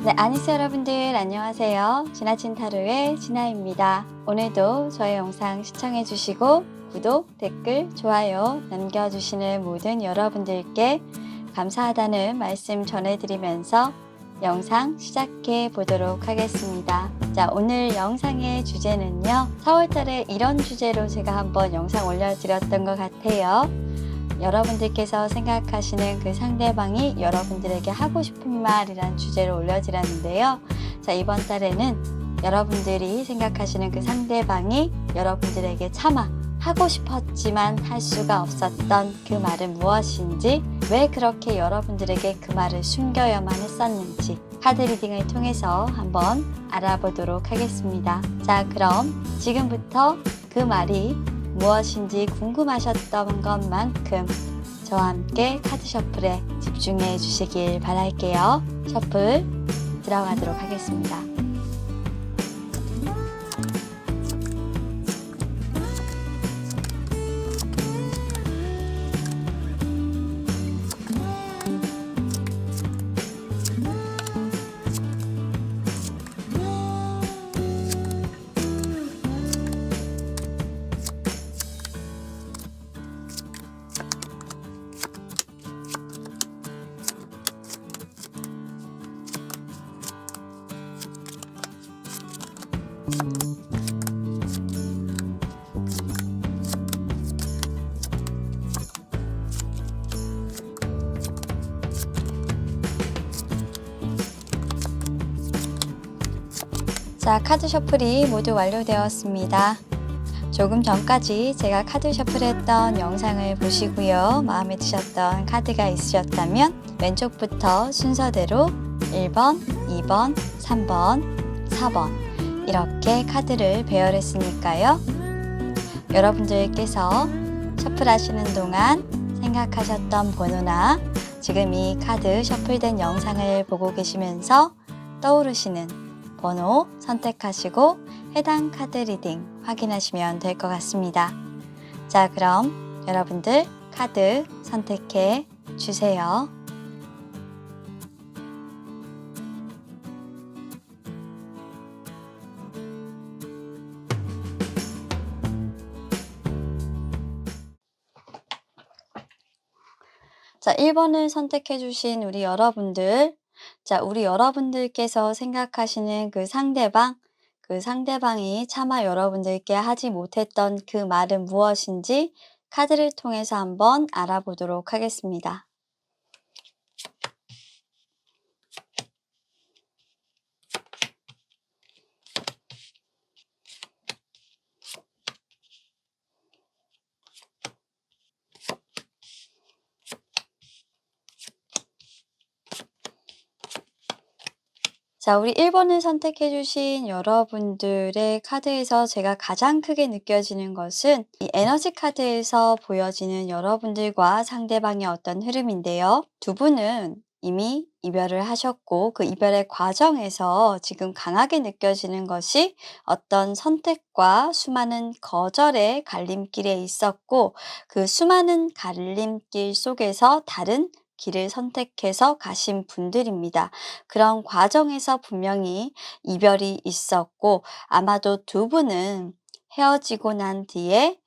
네, 아니스 여러분들 안녕하세요. 지나친 타로의 진아입니다. 오늘도 저의 영상 시청해 주시고 구독, 댓글, 좋아요 남겨주시는 모든 여러분들께 감사하다는 말씀 전해드리면서 영상 시작해 보도록 하겠습니다. 자, 오늘 영상의 주제는요. 4월달에 이런 주제로 제가 한번 영상 올려드렸던 것 같아요. 여러분들께서 생각하시는 그 상대방이 여러분들에게 하고 싶은 말이란 주제로 올려드렸는데요. 자, 이번 달에는 여러분들이 생각하시는 그 상대방이 여러분들에게 차마 하고 싶었지만 할 수가 없었던 그 말은 무엇인지, 왜 그렇게 여러분들에게 그 말을 숨겨야만 했었는지 카드 리딩을 통해서 한번 알아보도록 하겠습니다. 자, 그럼 지금부터 그 말이 무엇인지 궁금하셨던 것만큼 저와 함께 카드 셔플에 집중해 주시길 바랄게요. 셔플 들어가도록 하겠습니다. 자, 카드 셔플이 모두 완료되었습니다. 조금 전까지 제가 카드 셔플했던 영상을 보시고요. 마음에 드셨던 카드가 있으셨다면 왼쪽부터 순서대로 1번, 2번, 3번, 4번 이렇게 카드를 배열했으니까요. 여러분들께서 셔플하시는 동안 생각하셨던 번호나 지금 이 카드 셔플된 영상을 보고 계시면서 떠오르시는 번호 선택하시고 해당 카드 리딩 확인하시면 될 것 같습니다. 자, 그럼 여러분들 카드 선택해 주세요. 자, 1번을 선택해 주신 우리 여러분들, 자, 우리 여러분들께서 생각하시는 그 상대방이 차마 여러분들께 하지 못했던 그 말은 무엇인지 카드를 통해서 한번 알아보도록 하겠습니다. 자, 우리 1번을 선택해 주신 여러분들의 카드에서 제가 가장 크게 느껴지는 것은 이 에너지 카드에서 보여지는 여러분들과 상대방의 어떤 흐름인데요. 두 분은 이미 이별을 하셨고 그 이별의 과정에서 지금 강하게 느껴지는 것이 어떤 선택과 수많은 거절의 갈림길에 있었고, 그 수많은 갈림길 속에서 다른 길을 선택해서 가신 분들입니다. 그런 과정에서 분명히 이별이 있었고, 아마도 두 분은 헤어지고 난 뒤에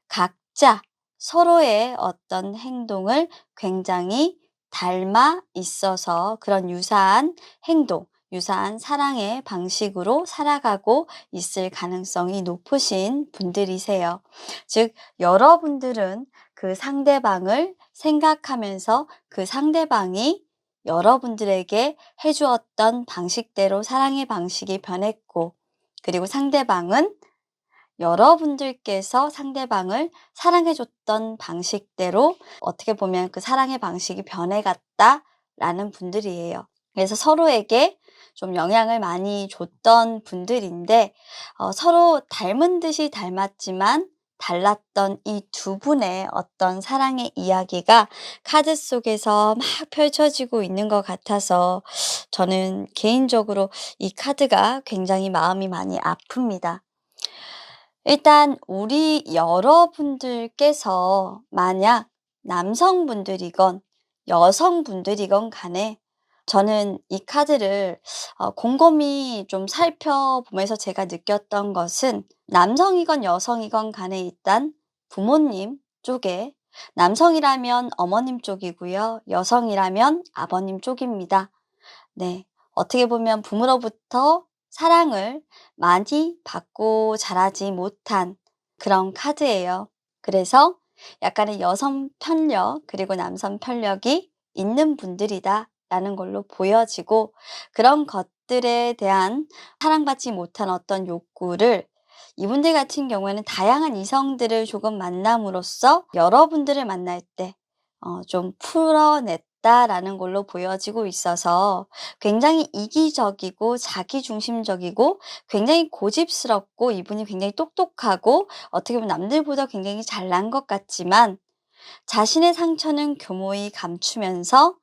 각자 서로의 어떤 행동을 굉장히 닮아 있어서 그런 유사한 행동, 유사한 사랑의 방식으로 살아가고 있을 가능성이 높으신 분들이세요. 즉, 여러분들은 그 상대방을 생각하면서 그 상대방이 여러분들에게 해주었던 방식대로 사랑의 방식이 변했고, 그리고 상대방은 여러분들께서 상대방을 사랑해줬던 방식대로 어떻게 보면 그 사랑의 방식이 변해갔다라는 분들이에요. 그래서 서로에게 좀 영향을 많이 줬던 분들인데, 서로 닮은 듯이 닮았지만 달랐던 이 두 분의 어떤 사랑의 이야기가 카드 속에서 막 펼쳐지고 있는 것 같아서 저는 개인적으로 이 카드가 굉장히 마음이 많이 아픕니다. 일단 우리 여러분들께서 만약 남성분들이건 여성분들이건 간에 저는 이 카드를 곰곰이 좀 살펴보면서 제가 느꼈던 것은 남성이건 여성이건 간에 일단 부모님 쪽에, 남성이라면 어머님 쪽이고요. 여성이라면 아버님 쪽입니다. 네. 어떻게 보면 부모로부터 사랑을 많이 받고 자라지 못한 그런 카드예요. 그래서 약간의 여성 편력 그리고 남성 편력이 있는 분들이다라는 걸로 보여지고, 그런 것들에 대한 사랑받지 못한 어떤 욕구를 이분들 같은 경우에는 다양한 이성들을 조금 만남으로써 여러분들을 만날 때 좀 풀어냈다라는 걸로 보여지고 있어서, 굉장히 이기적이고 자기중심적이고 굉장히 고집스럽고, 이분이 굉장히 똑똑하고 어떻게 보면 남들보다 굉장히 잘난 것 같지만 자신의 상처는 교모히 감추면서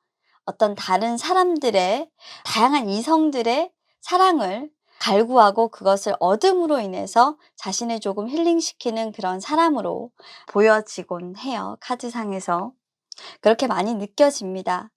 어떤 다른 사람들의, 다양한 이성들의 사랑을 갈구하고 그것을 얻음으로 인해서 자신을 조금 힐링시키는 그런 사람으로 보여지곤 해요, 카드상에서. 그렇게 많이 느껴집니다.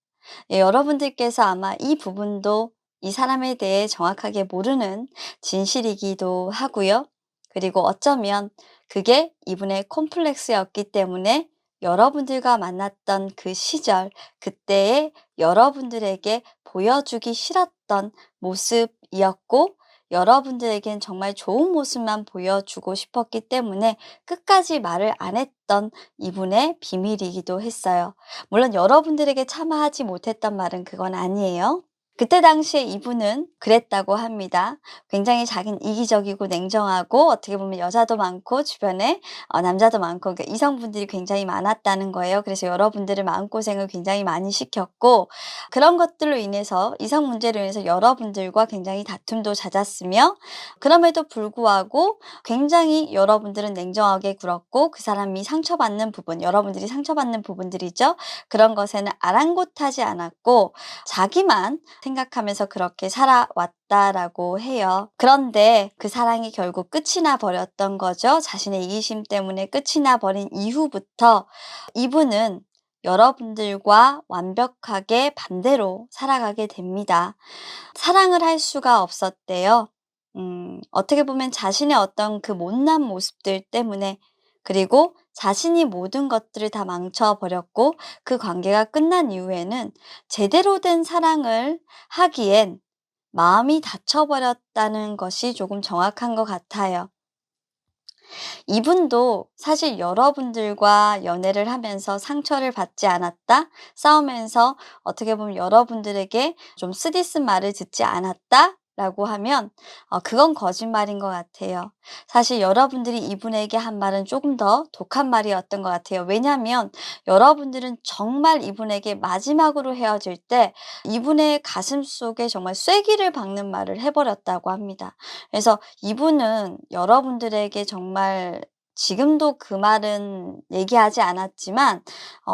예, 여러분들께서 아마 이 부분도 이 사람에 대해 정확하게 모르는 진실이기도 하고요. 그리고 어쩌면 그게 이분의 콤플렉스였기 때문에 여러분들과 만났던 그 시절, 그때의 여러분들에게 보여주기 싫었던 모습이었고, 여러분들에겐 정말 좋은 모습만 보여주고 싶었기 때문에 끝까지 말을 안 했던 이분의 비밀이기도 했어요. 물론 여러분들에게 차마 하지 못했던 말은 그건 아니에요. 그때 당시에 이분은 그랬다고 합니다. 굉장히 자기는 이기적이고 냉정하고 어떻게 보면 여자도 많고 주변에 남자도 많고, 그러니까 이성분들이 굉장히 많았다는 거예요. 그래서 여러분들을 마음고생을 굉장히 많이 시켰고, 그런 것들로 인해서, 이성 문제로 인해서 여러분들과 굉장히 다툼도 잦았으며, 그럼에도 불구하고 굉장히 여러분들은 냉정하게 굴었고, 그 사람이 상처받는 부분, 여러분들이 상처받는 부분들이죠. 그런 것에는 아랑곳하지 않았고 자기만 생각하면서 그렇게 살아왔다라고 해요. 그런데 그 사랑이 결국 끝이 나 버렸던 거죠. 자신의 이기심 때문에 끝이 나 버린 이후부터 이분은 여러분들과 완벽하게 반대로 살아가게 됩니다. 사랑을 할 수가 없었대요. 어떻게 보면 자신의 어떤 그 못난 모습들 때문에, 그리고 자신이 모든 것들을 다 망쳐버렸고, 그 관계가 끝난 이후에는 제대로 된 사랑을 하기엔 마음이 닫혀버렸다는 것이 조금 정확한 것 같아요. 이분도 사실 여러분들과 연애를 하면서 상처를 받지 않았다, 싸우면서 어떻게 보면 여러분들에게 좀 쓰디쓴 말을 듣지 않았다 라고 하면 그건 거짓말인 것 같아요. 사실 여러분들이 이분에게 한 말은 조금 더 독한 말이었던 것 같아요. 왜냐하면 여러분들은 정말 이분에게 마지막으로 헤어질 때 이분의 가슴 속에 정말 쐐기를 박는 말을 해버렸다고 합니다. 그래서 이분은 여러분들에게 정말, 지금도 그 말은 얘기하지 않았지만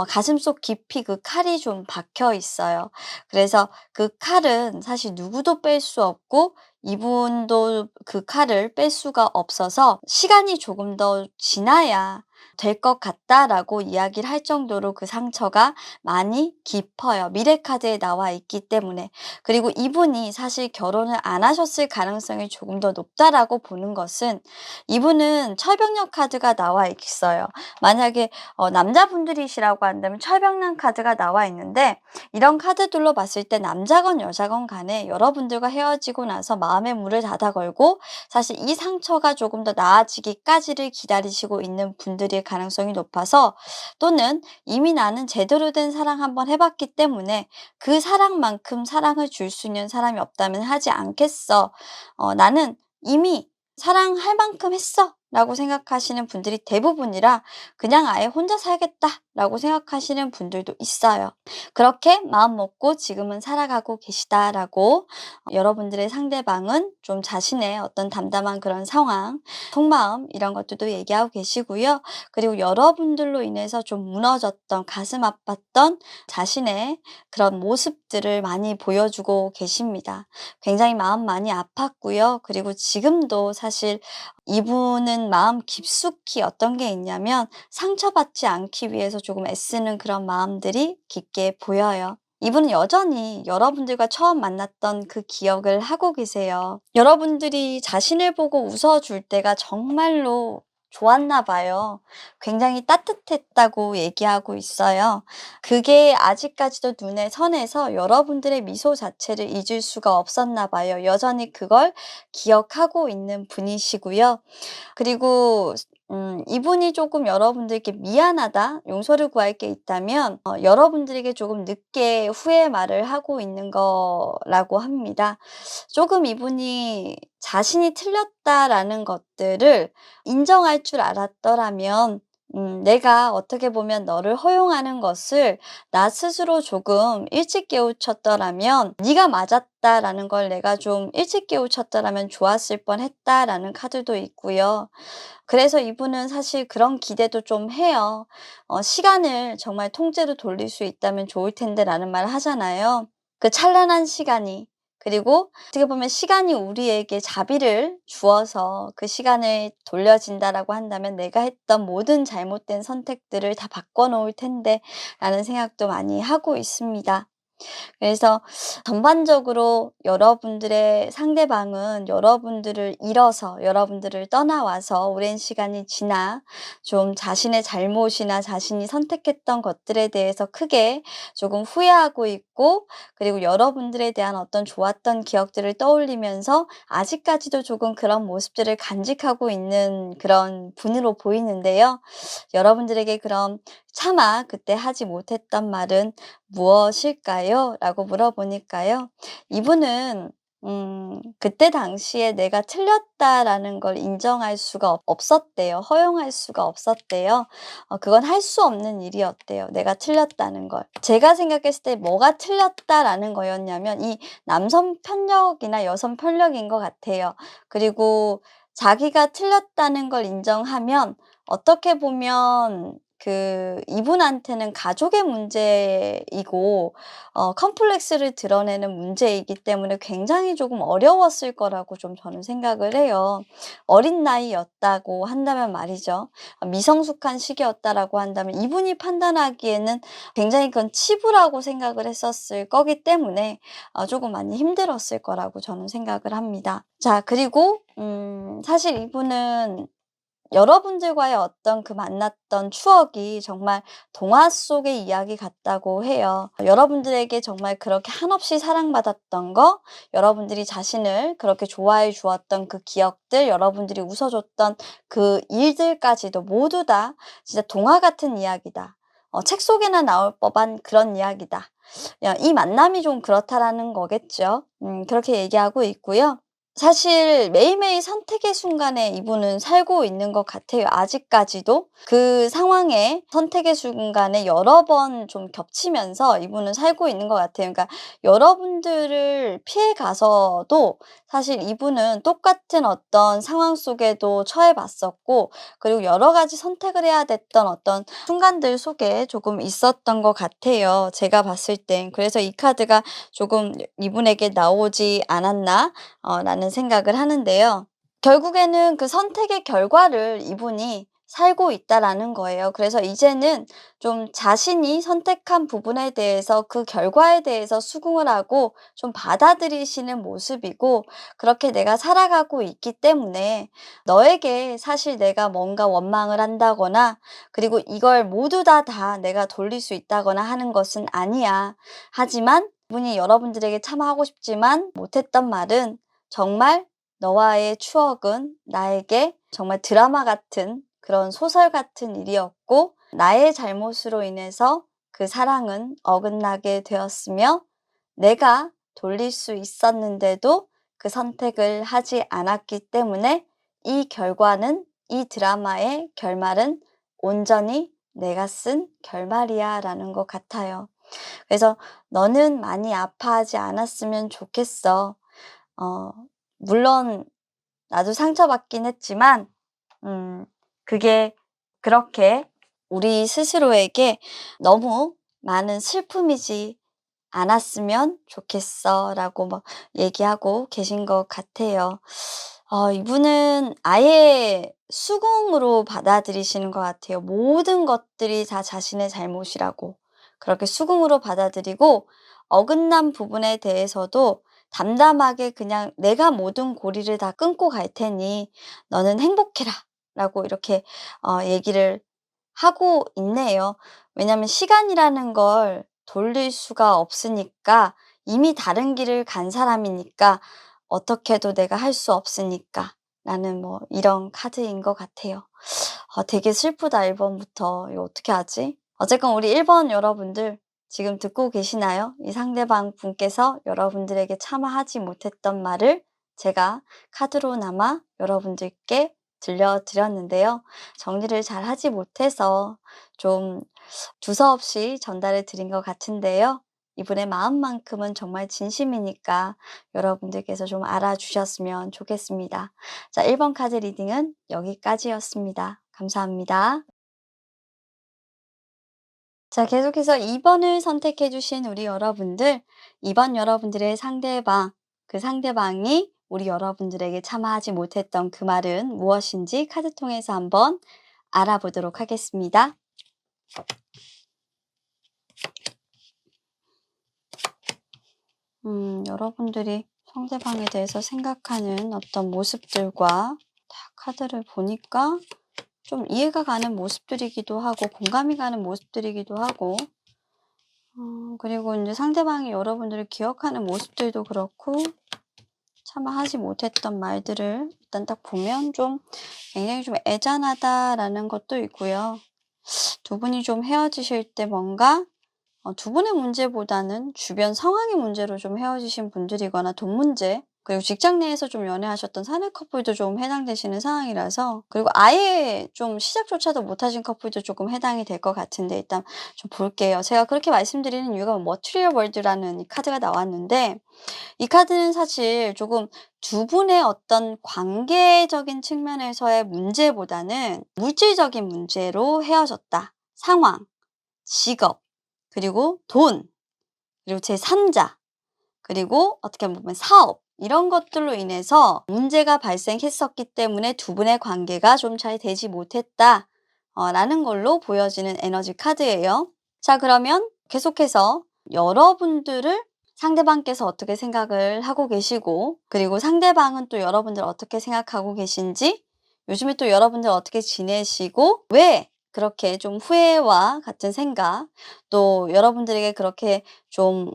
가슴속 깊이 그 칼이 좀 박혀 있어요. 그래서 그 칼은 사실 누구도 뺄 수 없고 이분도 그 칼을 뺄 수가 없어서 시간이 조금 더 지나야 될 것 같다라고 이야기를 할 정도로 그 상처가 많이 깊어요. 미래 카드에 나와 있기 때문에. 그리고 이분이 사실 결혼을 안 하셨을 가능성이 조금 더 높다라고 보는 것은, 이분은 철벽력 카드가 나와 있어요. 만약에 남자분들이시라고 한다면 철벽난 카드가 나와 있는데, 이런 카드들로 봤을 때 남자건 여자건 간에 여러분들과 헤어지고 나서 마음의 문을 닫아 걸고 사실 이 상처가 조금 더 나아지기까지를 기다리시고 있는 분들일 가능성이 높아서, 또는 이미 나는 제대로 된 사랑 한번 해봤기 때문에 그 사랑만큼 사랑을 줄 수 있는 사람이 없다면 하지 않겠어. 나는 이미 사랑할 만큼 했어. 라고 생각하시는 분들이 대부분이라 그냥 아예 혼자 살겠다라고 생각하시는 분들도 있어요. 그렇게 마음 먹고 지금은 살아가고 계시다라고 여러분들의 상대방은 좀 자신의 어떤 담담한 그런 상황, 속마음 이런 것들도 얘기하고 계시고요. 그리고 여러분들로 인해서 좀 무너졌던, 가슴 아팠던 자신의 그런 모습들을 많이 보여주고 계십니다. 굉장히 마음 많이 아팠고요. 그리고 지금도 사실 이분은 마음 깊숙이 어떤 게 있냐면 상처받지 않기 위해서 조금 애쓰는 그런 마음들이 깊게 보여요. 이분은 여전히 여러분들과 처음 만났던 그 기억을 하고 계세요. 여러분들이 자신을 보고 웃어줄 때가 정말로 좋았나 봐요. 굉장히 따뜻했다고 얘기하고 있어요. 그게 아직까지도 눈에 선해서 여러분들의 미소 자체를 잊을 수가 없었나 봐요. 여전히 그걸 기억하고 있는 분이시고요. 그리고 이분이 조금 여러분들께 "미안하다. 용서를 구할 게 있다."면 여러분들에게 조금 늦게 후회 말을 하고 있는 거라고 합니다. 조금 이분이 자신이 틀렸다라는 것들을 인정할 줄 알았더라면 내가 어떻게 보면 너를 허용하는 것을 나 스스로 조금 일찍 깨우쳤더라면 '네가 맞았다.'라는 걸 내가 좀 일찍 깨우쳤더라면 좋았을 뻔했다라는 카드도 있고요. 그래서 이분은 사실 그런 기대도 좀 해요. "시간을 정말 통째로 돌릴 수 있다면 좋을 텐데."라는 말을 하잖아요. 그 찬란한 시간이, 그리고 어떻게 보면 시간이 우리에게 자비를 주어서 그 시간을 돌려진다라고 한다면 '내가 했던 모든 잘못된 선택들을 다 바꿔 놓을 텐데.'라는 생각도 많이 하고 있습니다. 그래서 전반적으로 여러분들의 상대방은 여러분들을 잃어서, 여러분들을 떠나와서 오랜 시간이 지나 좀 자신의 잘못이나 자신이 선택했던 것들에 대해서 크게 조금 후회하고 있고, 그리고 여러분들에 대한 어떤 좋았던 기억들을 떠올리면서 아직까지도 조금 그런 모습들을 간직하고 있는 그런 분으로 보이는데요. 여러분들에게 그럼 "차마 그때 하지 못했던 말은 무엇일까요?" 라고 물어보니까요. 이분은 그때 당시에 내가 틀렸다라는 걸 인정할 수가 없었대요. 허용할 수가 없었대요. 그건 할 수 없는 일이었대요, 내가 틀렸다는 걸. 제가 생각했을 때 뭐가 틀렸다라는 거였냐면 이 남성 편력이나 여성 편력인 것 같아요. 그리고 자기가 틀렸다는 걸 인정하면 어떻게 보면 이분한테는 가족의 문제이고 컴플렉스를 드러내는 문제이기 때문에 굉장히 조금 어려웠을 거라고 좀 저는 생각을 해요. 어린 나이였다고 한다면 말이죠. 미성숙한 시기였다라고 한다면 이분이 판단하기에는 굉장히 그건 치부라고 생각을 했었을 거기 때문에 조금 많이 힘들었을 거라고 저는 생각을 합니다. 자, 그리고 사실 이분은 여러분들과의 어떤 그 만났던 추억이 정말 동화 속의 이야기 같다고 해요. 여러분들에게 정말 그렇게 한없이 사랑받았던 거, 여러분들이 자신을 그렇게 좋아해 주었던 그 기억들, 여러분들이 웃어 줬던 그 일들까지도 모두 다 진짜 동화 같은 이야기다. 책 속에나 나올 법한 그런 이야기다. 야, 이 만남이 좀 그렇다라는 거겠죠. 그렇게 얘기하고 있고요. 사실 매일매일 선택의 순간에 이분은 살고 있는 것 같아요, 아직까지도. 그 상황에 선택의 순간에 여러 번 좀 겹치면서 이분은 살고 있는 것 같아요. 그러니까 여러분들을 피해 가서도 사실 이분은 똑같은 어떤 상황 속에도 처해 봤었고, 그리고 여러 가지 선택을 해야 됐던 어떤 순간들 속에 조금 있었던 것 같아요, 제가 봤을 땐. 그래서 이 카드가 조금 이분에게 나오지 않았나 라는 생각을 하는데요. 결국에는 그 선택의 결과를 이분이 살고 있다라는 거예요. 그래서 이제는 좀 자신이 선택한 부분에 대해서 그 결과에 대해서 수긍을 하고 좀 받아들이시는 모습이고, 그렇게 내가 살아가고 있기 때문에 너에게 사실 내가 뭔가 원망을 한다거나 그리고 이걸 모두 다 내가 돌릴 수 있다거나 하는 것은 아니야. 하지만 이분이 여러분들에게 참 하고 싶지만 못했던 말은 정말 너와의 추억은 나에게 정말 드라마 같은 그런 소설 같은 일이었고, 나의 잘못으로 인해서 그 사랑은 어긋나게 되었으며, 내가 돌릴 수 있었는데도 그 선택을 하지 않았기 때문에 이 결과는, 이 드라마의 결말은 온전히 내가 쓴 결말이야 라는 것 같아요. 그래서 너는 많이 아파하지 않았으면 좋겠어. 어 물론 나도 상처받긴 했지만 그게 그렇게 우리 스스로에게 너무 많은 슬픔이지 않았으면 좋겠어라고 막 얘기하고 계신 것 같아요. 이분은 아예 수긍으로 받아들이시는 것 같아요. 모든 것들이 다 자신의 잘못이라고. 그렇게 수긍으로 받아들이고 어긋난 부분에 대해서도 담담하게 그냥 "내가 모든 고리를 다 끊고 갈 테니 너는 행복해라." 라고 이렇게 얘기를 하고 있네요. 왜냐하면 시간이라는 걸 돌릴 수가 없으니까, 이미 다른 길을 간 사람이니까, 어떻게 해도 내가 할 수 없으니까 라는 뭐 이런 카드인 것 같아요. 되게 슬프다 1 번부터. 이거 어떻게 하지? 어쨌건 우리 1번 여러분들 지금 듣고 계시나요? 이 상대방 분께서 여러분들에게 차마 하지 못했던 말을 제가 카드로나마 여러분들께 들려드렸는데요. 정리를 잘 하지 못해서 좀 두서없이 전달해 드린 것 같은데요. 이분의 마음만큼은 정말 진심이니까 여러분들께서 좀 알아주셨으면 좋겠습니다. 자, 1번 카드 리딩은 여기까지였습니다. 감사합니다. 자, 계속해서 2 번을 선택해 주신 우리 여러분들, 2번 여러분들의 상대방, 그 상대방이 우리 여러분들에게 차마 하지 못했던 그 말은 무엇인지 카드 통해서 한번 알아보도록 하겠습니다. 여러분들이 상대방에 대해서 생각하는 어떤 모습들과 다 카드를 보니까 좀 이해가 가는 모습들이기도 하고 공감이 가는 모습들이기도 하고, 그리고 이제 상대방이 여러분들을 기억하는 모습들도 그렇고, 차마 하지 못했던 말들을 일단 딱 보면 좀 굉장히 좀 애잔하다라는 것도 있고요. 두 분이 좀 헤어지실 때 뭔가 두 분의 문제보다는 주변 상황의 문제로 좀 헤어지신 분들이거나 돈 문제, 그리고 직장 내에서 좀 연애하셨던 사내 커플도 좀 해당되시는 상황이라서, 그리고 아예 좀 시작조차도 못하신 커플도 조금 해당이 될 것 같은데, 일단 좀 볼게요. 제가 그렇게 말씀드리는 이유가 머티리얼 월드라는 이 카드가 나왔는데, 이 카드는 사실 조금 두 분의 어떤 관계적인 측면에서의 문제보다는 물질적인 문제로 헤어졌다. 상황, 직업, 그리고 돈, 그리고 제3자, 그리고 어떻게 보면 사업, 이런 것들로 인해서 문제가 발생했었기 때문에 두 분의 관계가 좀 잘 되지 못했다 라는 걸로 보여지는 에너지 카드예요. 자, 그러면 계속해서 여러분들을 상대방께서 어떻게 생각을 하고 계시고, 그리고 상대방은 또 여러분들 어떻게 생각하고 계신지, 요즘에 또 여러분들 어떻게 지내시고, 왜 그렇게 좀 후회와 같은 생각, 또 여러분들에게 그렇게 좀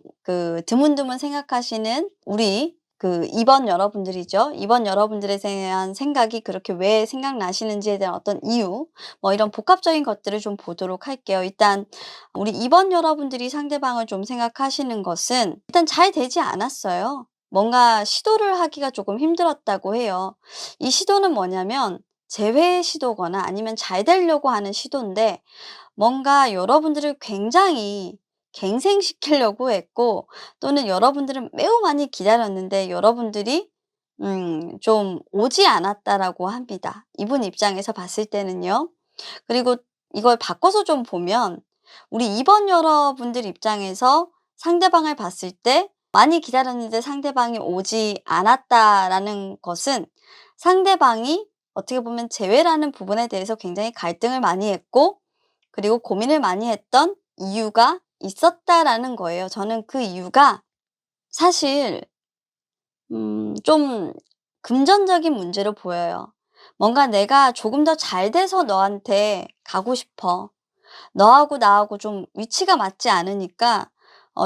드문드문 생각하시는 우리 2번 여러분들이죠. 2번 여러분들에 대한 생각이 그렇게 왜 생각나시는지에 대한 어떤 이유, 뭐 이런 복합적인 것들을 좀 보도록 할게요. 일단 우리 2번 여러분들이 상대방을 좀 생각하시는 것은 일단 잘 되지 않았어요. 뭔가 시도를 하기가 조금 힘들었다고 해요. 이 시도는 뭐냐면 재회 시도거나 아니면 잘 되려고 하는 시도인데, 뭔가 여러분들을 굉장히 갱생시키려고 했고, 또는 여러분들은 매우 많이 기다렸는데 여러분들이 좀 오지 않았다라고 합니다, 이분 입장에서 봤을 때는요. 그리고 이걸 바꿔서 좀 보면 우리 2번 여러분들 입장에서 상대방을 봤을 때 많이 기다렸는데 상대방이 오지 않았다라는 것은, 상대방이 어떻게 보면 재회라는 부분에 대해서 굉장히 갈등을 많이 했고, 그리고 고민을 많이 했던 이유가 있었다라는 거예요. 저는 그 이유가 사실 좀 금전적인 문제로 보여요. 뭔가 '내가 조금 더 잘 돼서 너한테 가고 싶어. 너하고 나하고 좀 위치가 맞지 않으니까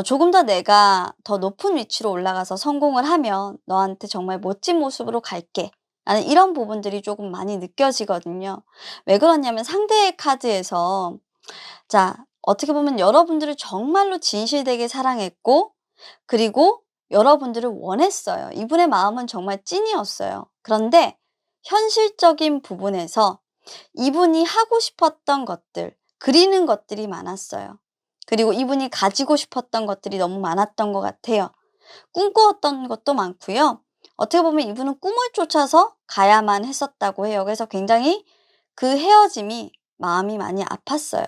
조금 더 내가 더 높은 위치로 올라가서 성공을 하면 너한테 정말 멋진 모습으로 갈게.' 라는 이런 부분들이 조금 많이 느껴지거든요. 왜 그러냐면 상대의 카드에서, 자, 어떻게 보면 여러분들을 정말로 진실되게 사랑했고, 그리고 여러분들을 원했어요. 이분의 마음은 정말 찐이었어요. 그런데 현실적인 부분에서 이분이 하고 싶었던 것들, 그리는 것들이 많았어요. 그리고 이분이 가지고 싶었던 것들이 너무 많았던 것 같아요. 꿈꾸었던 것도 많고요. 어떻게 보면 이분은 꿈을 쫓아서 가야만 했었다고 해요. 그래서 굉장히 그 헤어짐이 마음이 많이 아팠어요.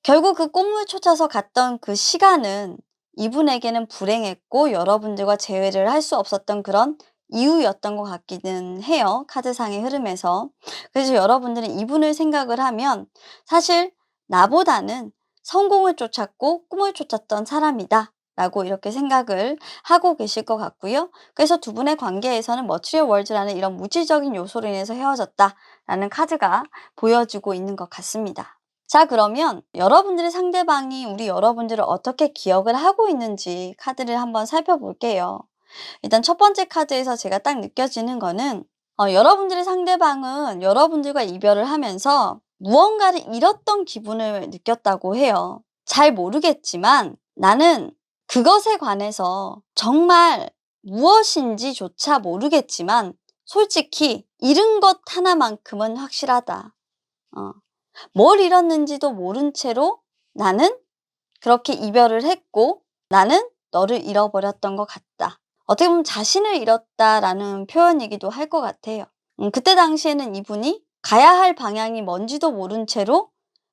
결국 그 꿈을 쫓아서 갔던 그 시간은 이분에게는 불행했고 여러분들과 재회를 할 수 없었던 그런 이유였던 것 같기는 해요, 카드상의 흐름에서. 그래서 여러분들은 이분을 생각을 하면 사실 나보다는 성공을 쫓았고 꿈을 쫓았던 사람이다 라고 이렇게 생각을 하고 계실 것 같고요. 그래서 두 분의 관계에서는 머티리얼 월드라는 이런 물질적인 요소로 인해서 헤어졌다라는 카드가 보여지고 있는 것 같습니다. 자, 그러면 여러분들의 상대방이 우리 여러분들을 어떻게 기억을 하고 있는지 카드를 한번 살펴볼게요. 일단 첫 번째 카드에서 제가 딱 느껴지는 거는 여러분들의 상대방은 여러분들과 이별을 하면서 무언가를 잃었던 기분을 느꼈다고 해요. 잘 모르겠지만 나는 그것에 관해서 정말 무엇인지조차 모르겠지만 솔직히 잃은 것 하나만큼은 확실하다. 어. 뭘 잃었는지도 모른 채로 나는 그렇게 이별을 했고 나는 너를 잃어버렸던 것 같다. 어떻게 보면 자신을 잃었다라는 표현이기도 할 것 같아요. 그때 당시에는 이분이 가야 할 방향이 뭔지도 모른 채로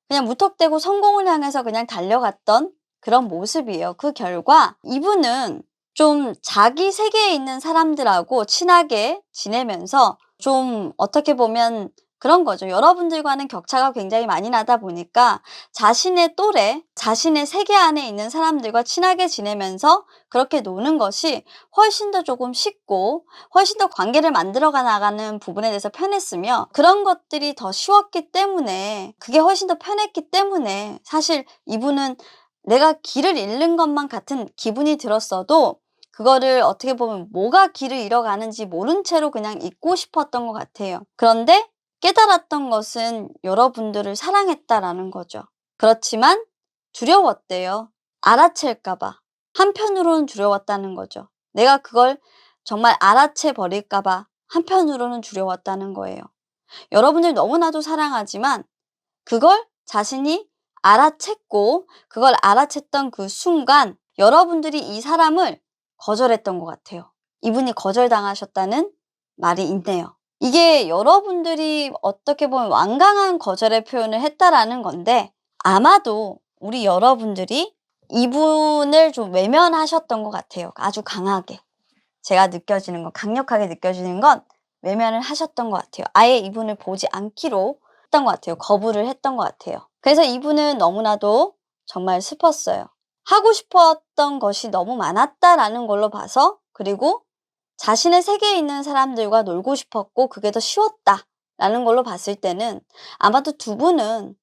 그냥 무턱대고 성공을 향해서 그냥 달려갔던 그런 모습이에요. 그 결과 이분은 좀 자기 세계에 있는 사람들하고 친하게 지내면서 좀 어떻게 보면 그런 거죠. 여러분들과는 격차가 굉장히 많이 나다 보니까 자신의 또래, 자신의 세계 안에 있는 사람들과 친하게 지내면서 그렇게 노는 것이 훨씬 더 조금 쉽고 훨씬 더 관계를 만들어 나가는 부분에 대해서 편했으며 그런 것들이 더 쉬웠기 때문에 그게 훨씬 더 편했기 때문에 사실 이분은 내가 길을 잃는 것만 같은 기분이 들었어도 그거를 어떻게 보면 뭐가 길을 잃어가는지 모른 채로 그냥 잊고 싶었던 것 같아요. 그런데 깨달았던 것은 여러분들을 사랑했다라는 거죠. 그렇지만 두려웠대요. 알아챌까 봐. 한편으로는 두려웠다는 거죠. 내가 그걸 정말 알아채 버릴까 봐 한편으로는 두려웠다는 거예요. 여러분들 너무나도 사랑하지만 그걸 자신이 알아챘고 그걸 알아챘던 그 순간 여러분들이 이 사람을 거절했던 것 같아요. 이분이 거절당하셨다는 말이 있네요. 이게 여러분들이 어떻게 보면 완강한 거절의 표현을 했다라는 건데 아마도 우리 여러분들이 이분을 좀 외면하셨던 것 같아요. 아주 강하게. 제가 느껴지는 건, 강력하게 느껴지는 건 외면을 하셨던 것 같아요. 아예 이분을 보지 않기로 했던 것 같아요. 거부를 했던 것 같아요. 그래서 이분은 너무나도 정말 슬펐어요. 하고 싶었던 것이 너무 많았다라는 걸로 봐서 그리고 자신의 세계에 있는 사람들과 놀고 싶었고 그게 더 쉬웠다라는 걸로 봤을 때는 아마도 두 분은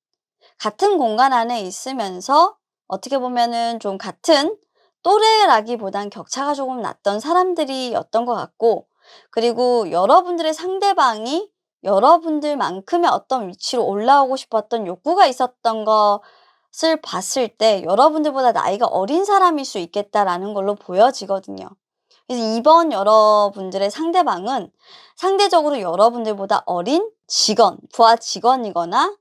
같은 공간 안에 있으면서 어떻게 보면은 좀 같은 또래라기보단 격차가 조금 났던 사람들이었던 것 같고 그리고 여러분들의 상대방이 여러분들만큼의 어떤 위치로 올라오고 싶었던 욕구가 있었던 것을 봤을 때 여러분들보다 나이가 어린 사람일 수 있겠다라는 걸로 보여지거든요. 그래서 이번 여러분들의 상대방은 상대적으로 여러분들보다 어린 직원, 부하 직원이거나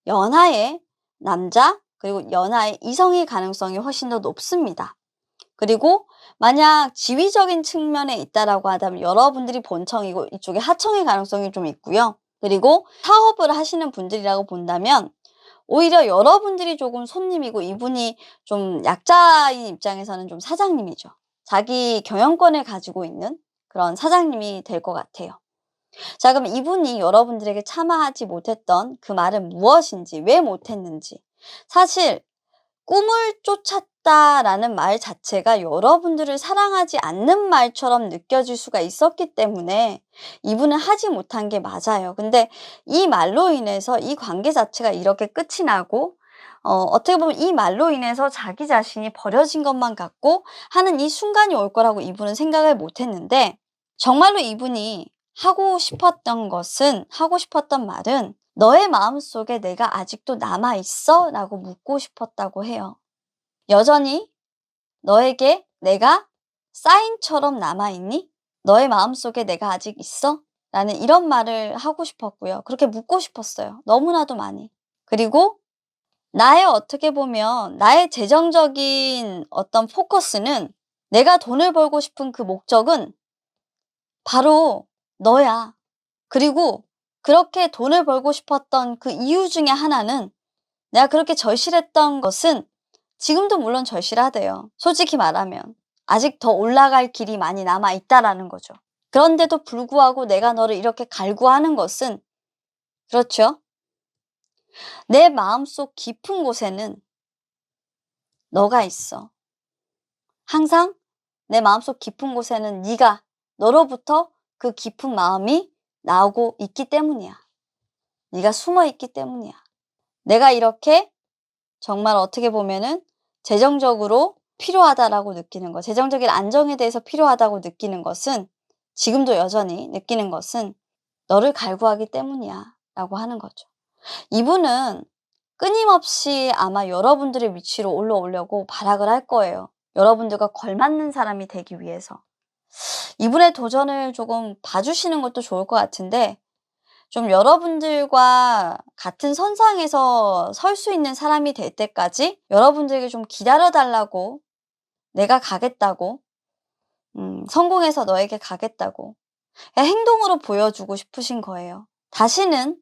연하의 남자 그리고 연하의 이성일 가능성이 훨씬 더 높습니다. 그리고 만약 지위적인 측면에 있다라고 하다면 여러분들이 본청이고 이쪽에 하청일 가능성이 좀 있고요. 그리고 사업을 하시는 분들이라고 본다면 오히려 여러분들이 조금 손님이고 이분이 좀 약자인 입장에서는 좀 사장님이죠. 자기 경영권을 가지고 있는 그런 사장님이 될 것 같아요. 자, 그럼 이분이 여러분들에게 참아하지 못했던 그 말은 무엇인지, 왜 못했는지. 사실 꿈을 쫓았다라는 말 자체가 여러분들을 사랑하지 않는 말처럼 느껴질 수가 있었기 때문에 이분은 하지 못한 게 맞아요. 근데 이 말로 인해서 이 관계 자체가 이렇게 끝이 나고 어떻게 보면 이 말로 인해서 자기 자신이 버려진 것만 같고 하는 이 순간이 올 거라고 이분은 생각을 못 했는데 정말로 이분이 하고 싶었던 것은 하고 싶었던 말은 "너의 마음속에 내가 아직도 남아 있어?" 라고 묻고 싶었다고 해요. 여전히 너에게 내가 사인처럼 남아 있니? 너의 마음속에 내가 아직 있어? 라는 이런 말을 하고 싶었고요. 그렇게 묻고 싶었어요. 너무나도 많이. 그리고 나의 어떻게 보면 나의 재정적인 어떤 포커스는 내가 돈을 벌고 싶은 그 목적은 바로 너야. 그리고 그렇게 돈을 벌고 싶었던 그 이유 중에 하나는 내가 그렇게 절실했던 것은 지금도 물론 절실하대요. 솔직히 말하면. 아직 더 올라갈 길이 많이 남아 있다라는 거죠. 그런데도 불구하고 내가 너를 이렇게 갈구하는 것은 그렇죠. 내 마음속 깊은 곳에는 너가 있어. 항상 내 마음속 깊은 곳에는 네가 너로부터 그 깊은 마음이 나오고 있기 때문이야. 네가 숨어 있기 때문이야. 내가 이렇게 정말 어떻게 보면은 재정적으로 필요하다라고 느끼는 것, 재정적인 안정에 대해서 필요하다고 느끼는 것은 지금도 여전히 느끼는 것은 너를 갈구하기 때문이야 라고 하는 거죠. 이분은 끊임없이 아마 여러분들의 위치로 올라오려고 발악을 할 거예요. 여러분들과 걸맞는 사람이 되기 위해서. 이분의 도전을 조금 봐주시는 것도 좋을 것 같은데 좀 여러분들과 같은 선상에서 설 수 있는 사람이 될 때까지 여러분들에게 좀 기다려 달라고 내가 가겠다고 성공해서 너에게 가겠다고 그냥 행동으로 보여주고 싶으신 거예요. 다시는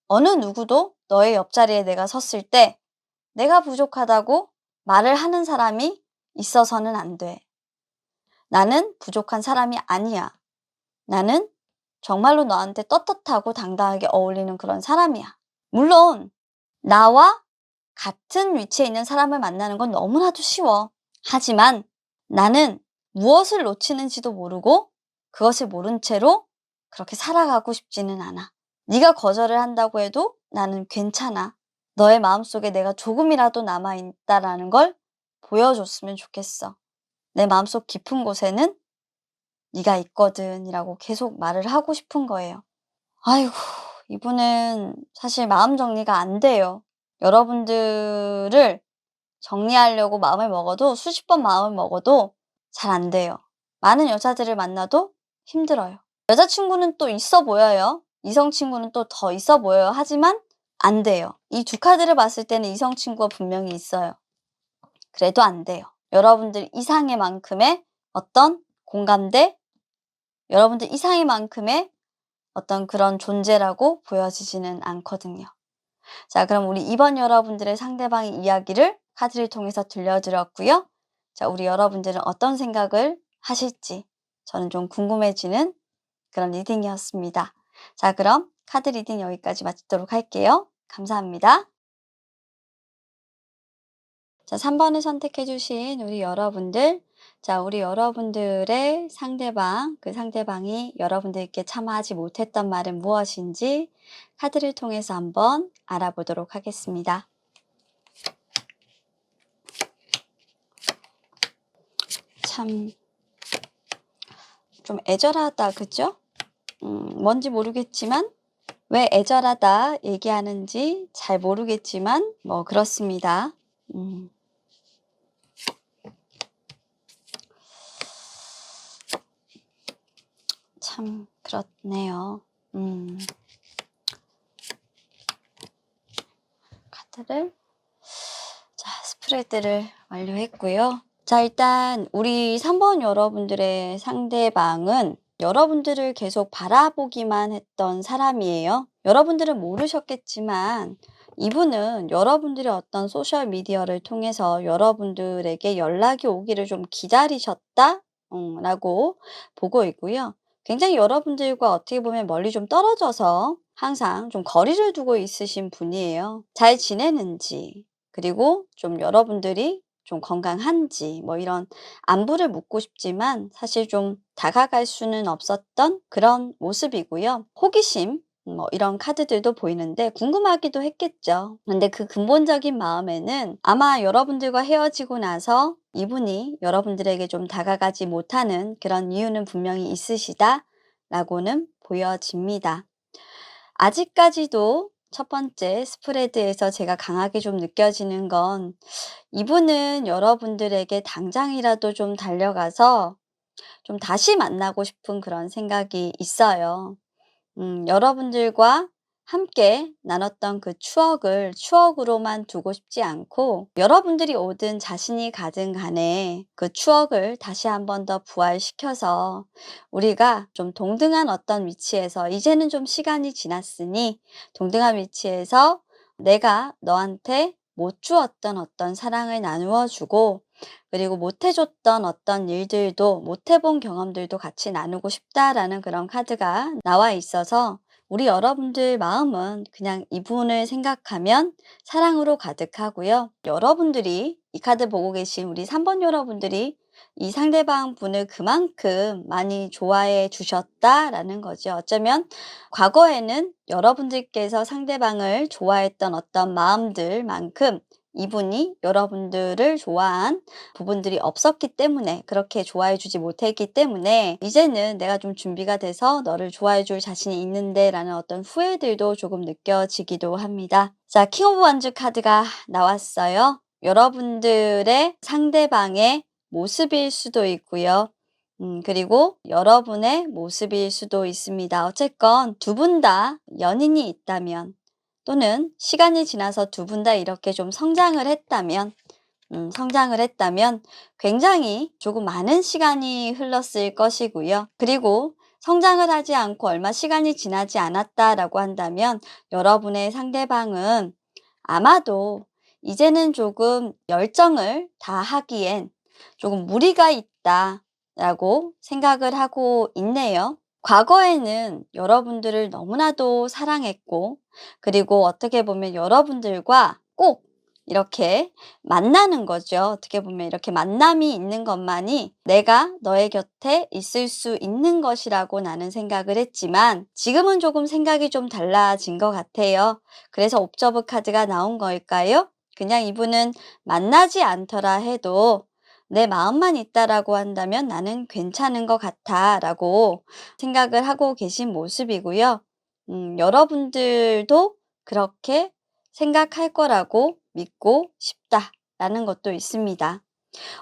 어느 누구도 너의 옆자리에 내가 섰을 때 내가 부족하다고 말을 하는 사람이 있어서는 안 돼. 나는 부족한 사람이 아니야. 나는 정말로 너한테 떳떳하고 당당하게 어울리는 그런 사람이야. 물론 나와 같은 위치에 있는 사람을 만나는 건 너무나도 쉬워. 하지만 나는 무엇을 놓치는지도 모르고 그것을 모른 채로 그렇게 살아가고 싶지는 않아. 네가 거절을 한다고 해도 나는 괜찮아. 너의 마음속에 내가 조금이라도 남아있다라는 걸 보여줬으면 좋겠어. 내 마음속 깊은 곳에는 네가 있거든 이라고 계속 말을 하고 싶은 거예요. 아이고, 이분은 사실 마음 정리가 안 돼요. 여러분들을 정리하려고 마음을 먹어도 수십 번 마음을 먹어도 잘 안 돼요. 많은 여자들을 만나도 힘들어요. 여자친구는 또 있어 보여요. 이성 친구는 또 더 있어 보여요. 하지만 안 돼요. 이 두 카드를 봤을 때는 이성 친구가 분명히 있어요. 그래도 안 돼요. 여러분들 이상의 만큼의 어떤 공감대, 여러분들 이상의 만큼의 어떤 그런 존재라고 보여지지는 않거든요. 자, 그럼 우리 이번 여러분들의 상대방의 이야기를 카드를 통해서 들려드렸고요. 자, 우리 여러분들은 어떤 생각을 하실지 저는 좀 궁금해지는 그런 리딩이었습니다. 자, 그럼 카드 리딩 여기까지 마치도록 할게요. 감사합니다. 자, 3번을 선택해 주신 우리 여러분들. 자, 우리 여러분들의 상대방, 그 상대방이 여러분들께 참 하지 못했던 말은 무엇인지 카드를 통해서 한번 알아보도록 하겠습니다. 참 좀 애절하다, 그죠? 뭔지 모르겠지만 왜 애절하다 얘기하는지 잘 모르겠지만 뭐 그렇습니다. 참 그렇네요. 카드를 자, 스프레드를 완료했고요. 자, 일단 우리 3번 여러분들의 상대방은 여러분들을 계속 바라보기만 했던 사람이에요. 여러분들은 모르셨겠지만 이분은 여러분들의 어떤 소셜 미디어를 통해서 여러분들에게 연락이 오기를 좀 기다리셨다 라고 보고 있고요. 굉장히 여러분들과 어떻게 보면 멀리 좀 떨어져서 항상 좀 거리를 두고 있으신 분이에요. 잘 지내는지, 그리고 좀 여러분들이 좀 건강한지 뭐 이런 안부를 묻고 싶지만 사실 좀 다가갈 수는 없었던 그런 모습이고요. 호기심 뭐 이런 카드들도 보이는데 궁금하기도 했겠죠. 근데 그 근본적인 마음에는 아마 여러분들과 헤어지고 나서 이분이 여러분들에게 좀 다가가지 못하는 그런 이유는 분명히 있으시다라고는 보여집니다. 아직까지도 첫 번째 스프레드에서 제가 강하게 좀 느껴지는 건 이분은 여러분들에게 당장이라도 좀 달려가서 좀 다시 만나고 싶은 그런 생각이 있어요. 여러분들과 함께 나눴던 그 추억을 추억으로만 두고 싶지 않고 여러분들이 오든 자신이 가든 간에 그 추억을 다시 한 번 더 부활시켜서 우리가 좀 동등한 어떤 위치에서 이제는 좀 시간이 지났으니 동등한 위치에서 내가 너한테 못 주었던 어떤 사랑을 나누어 주고 그리고 못 해줬던 어떤 일들도 못 해본 경험들도 같이 나누고 싶다라는 그런 카드가 나와 있어서 우리 여러분들 마음은 그냥 이분을 생각하면 사랑으로 가득하고요. 여러분들이 이 카드 보고 계신 우리 3번 여러분들이 이 상대방 분을 그만큼 많이 좋아해 주셨다라는 거죠. 어쩌면 과거에는 여러분들께서 상대방을 좋아했던 어떤 마음들만큼 이분이 여러분들을 좋아한 부분들이 없었기 때문에, 그렇게 좋아해 주지 못했기 때문에 이제는 내가 좀 준비가 돼서 너를 좋아해 줄 자신이 있는데 라는 어떤 후회들도 조금 느껴지기도 합니다. 자, 킹 오브 원즈 카드가 나왔어요. 여러분들의 상대방의 모습일 수도 있고요. 그리고 여러분의 모습일 수도 있습니다. 어쨌건 두 분 다 연인이 있다면, 또는 시간이 지나서 두 분 다 이렇게 좀 성장을 했다면 굉장히 조금 많은 시간이 흘렀을 것이고요. 그리고 성장을 하지 않고 얼마 시간이 지나지 않았다라고 한다면 여러분의 상대방은 아마도 이제는 조금 열정을 다하기엔 조금 무리가 있다라고 생각을 하고 있네요. 과거에는 여러분들을 너무나도 사랑했고, 그리고 어떻게 보면 여러분들과 꼭 이렇게 만나는 거죠. 어떻게 보면 이렇게 만남이 있는 것만이 내가 너의 곁에 있을 수 있는 것이라고 나는 생각을 했지만, 지금은 조금 생각이 좀 달라진 것 같아요. 그래서 옵저브 카드가 나온 걸까요? 그냥 이분은 만나지 않더라 해도 내 마음만 있다라고 한다면 나는 괜찮은 것 같아라고 생각을 하고 계신 모습이고요. 여러분들도 그렇게 생각할 거라고 믿고 싶다라는 것도 있습니다.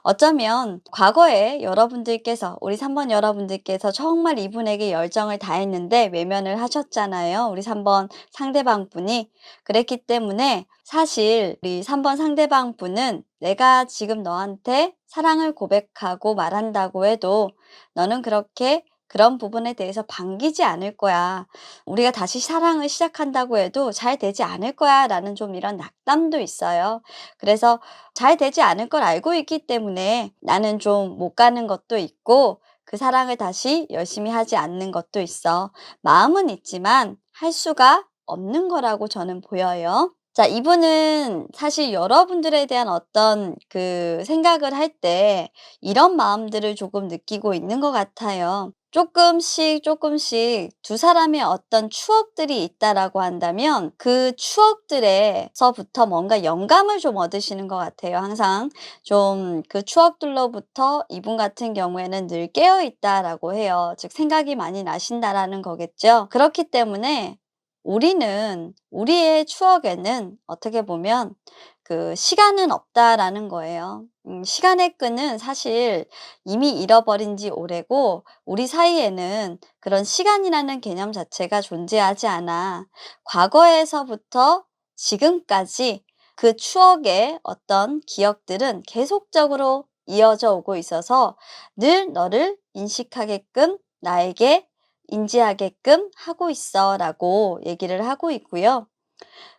어쩌면 과거에 여러분들께서, 우리 3번 여러분들께서 정말 이분에게 열정을 다했는데 외면을 하셨잖아요. 우리 3번 상대방 분이. 그랬기 때문에 사실 우리 3번 상대방 분은 내가 지금 너한테 사랑을 고백하고 말한다고 해도 너는 그렇게 그런 부분에 대해서 반기지 않을 거야. 우리가 다시 사랑을 시작한다고 해도 잘 되지 않을 거야. 라는 좀 이런 낙담도 있어요. 그래서 잘 되지 않을 걸 알고 있기 때문에 나는 좀 못 가는 것도 있고, 그 사랑을 다시 열심히 하지 않는 것도 있어. 마음은 있지만 할 수가 없는 거라고 저는 보여요. 자, 이분은 사실 여러분들에 대한 어떤 그 생각을 할 때 이런 마음들을 조금 느끼고 있는 것 같아요. 조금씩 두 사람의 어떤 추억들이 있다라고 한다면 그 추억들에서부터 뭔가 영감을 좀 얻으시는 것 같아요. 항상 좀 그 추억들로부터 이분 같은 경우에는 늘 깨어 있다라고 해요. 즉 생각이 많이 나신다라는 거겠죠. 그렇기 때문에 우리의 추억에는 어떻게 보면 그 시간은 없다라는 거예요. 시간의 끈은 사실 이미 잃어버린 지 오래고, 우리 사이에는 그런 시간이라는 개념 자체가 존재하지 않아. 과거에서부터 지금까지 그 추억의 어떤 기억들은 계속적으로 이어져 오고 있어서 늘 너를 인식하게끔, 나에게 인지하게끔 하고 있어 라고 얘기를 하고 있고요.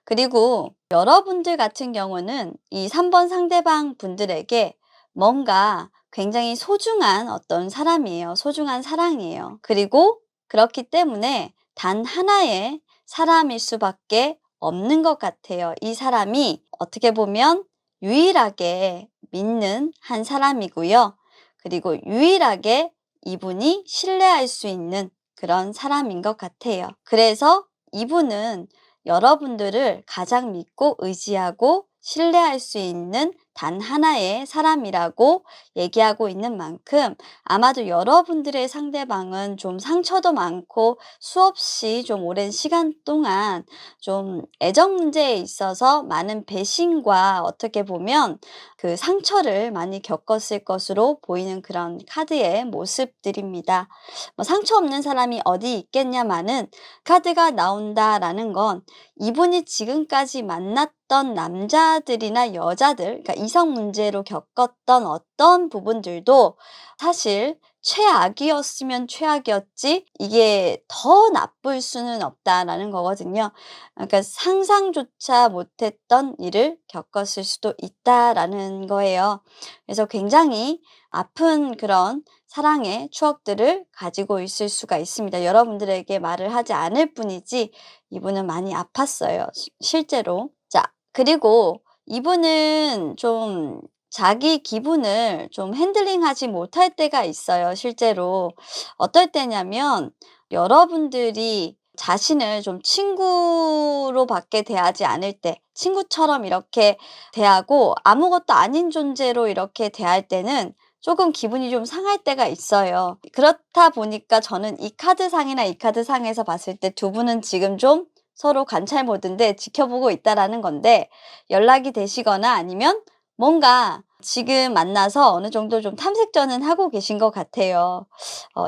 그리고 여러분들 같은 경우는 이 3번 상대방 분들에게 뭔가 굉장히 소중한 어떤 사람이에요. 소중한 사랑이에요. 그리고 그렇기 때문에 단 하나의 사람일 수밖에 없는 것 같아요. 이 사람이 어떻게 보면 유일하게 믿는 한 사람이고요. 그리고 유일하게 이분이 신뢰할 수 있는 그런 사람인 것 같아요. 그래서 이분은 여러분들을 가장 믿고 의지하고 신뢰할 수 있는 단 하나의 사람이라고 얘기하고 있는 만큼, 아마도 여러분들의 상대방은 좀 상처도 많고 수없이 좀 오랜 시간 동안 좀 애정 문제에 있어서 많은 배신과 어떻게 보면 그 상처를 많이 겪었을 것으로 보이는 그런 카드의 모습들입니다. 뭐 상처 없는 사람이 어디 있겠냐마는, 카드가 나온다라는 건 이분이 지금까지 만났던 남자들이나 여자들, 그러니까 이성 문제로 겪었던 어떤 부분들도 사실 최악이었으면 최악이었지 이게 더 나쁠 수는 없다라는 거거든요. 그러니까 상상조차 못했던 일을 겪었을 수도 있다라는 거예요. 그래서 굉장히 아픈 그런 사랑의 추억들을 가지고 있을 수가 있습니다. 여러분들에게 말을 하지 않을 뿐이지 이분은 많이 아팠어요, 실제로. 자, 그리고 이분은 좀 자기 기분을 좀 핸들링하지 못할 때가 있어요, 실제로. 어떨 때냐면 여러분들이 자신을 좀 친구로 밖에 대하지 않을 때, 친구처럼 이렇게 대하고 아무것도 아닌 존재로 이렇게 대할 때는 조금 기분이 좀 상할 때가 있어요. 그렇다 보니까 저는 이 카드상이나 이 카드상에서 봤을 때 두 분은 지금 좀 서로 관찰 모드인데 지켜보고 있다라는 건데, 연락이 되시거나 아니면 뭔가 지금 만나서 어느 정도 좀 탐색전은 하고 계신 것 같아요.